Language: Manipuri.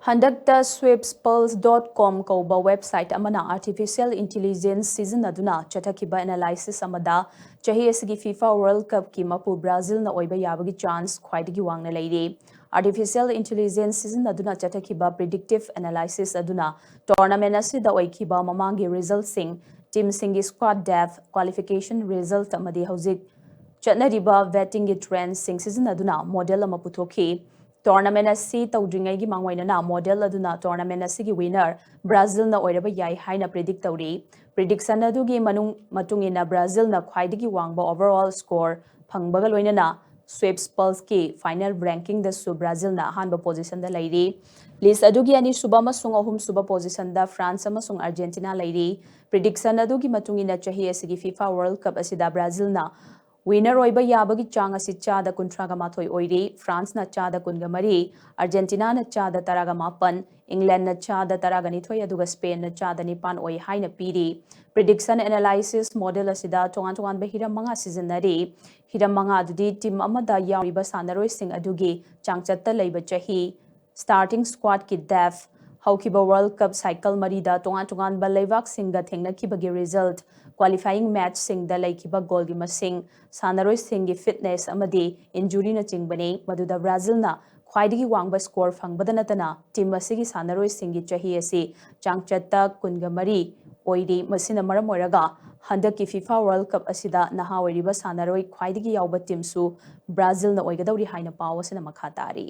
Handakta swipspulse.com kauba website amana artificial intelligence season aduna chatakiba analysis amada chahi asigi FIFA World Cup ki mapu Brazil na oiba yabagi chance khwaidagi wangna leire. Artificial intelligence season aduna chatakiba predictive analysis aduna tournament asida oikiba mamangi result sing team singi squad depth qualification result amadi hauzik chatnariba vetting gi trend sing season aduna model ama puthoki. Tournament asi tawdringai mangwaina model aduna tournament asigi winner Brazil na oiraba yai haina predict tawri prediction adugi matungina Brazil na khwaidigi wangba overall score phangbaga loinana swipspulse ki final ranking da su Brazil na hanba position da lairi list adugi ani suba amasung ahum suba position da France amasung Argentina lairi prediction adugi matungina chahi asigi FIFA World Cup asida Brazil na winner oiba yabagi chang asi chada kuntraga mathoi oiri France na chada kunga mari Argentina na chada taraga mapan England na chada taraga nithoi aduga Spain na chada nipan oi haina piri prediction analysis model asida tongan ba hiram manga seasonary hiram manga adudi team amada yauriba sanaroi sing adugi changchatta leiba chahi starting squad ki depth Haukiba World Cup cycle marida tongan ba leibak singa thengna kibagi result qualifying match sing da laikiba goal gi masing sanaroi sing gi fitness amadi injury na chingbani maduda Brazil na khwaidigi wangba score fangbada natana team asigi sanaroi sing gi chahi asi changchatta kunga mari oiri masina maram oiraga handaki FIFA World Cup asida naha oiriba sanaroi khwaidigi yawba team su Brazil na oigadawri haina pawasina makha tari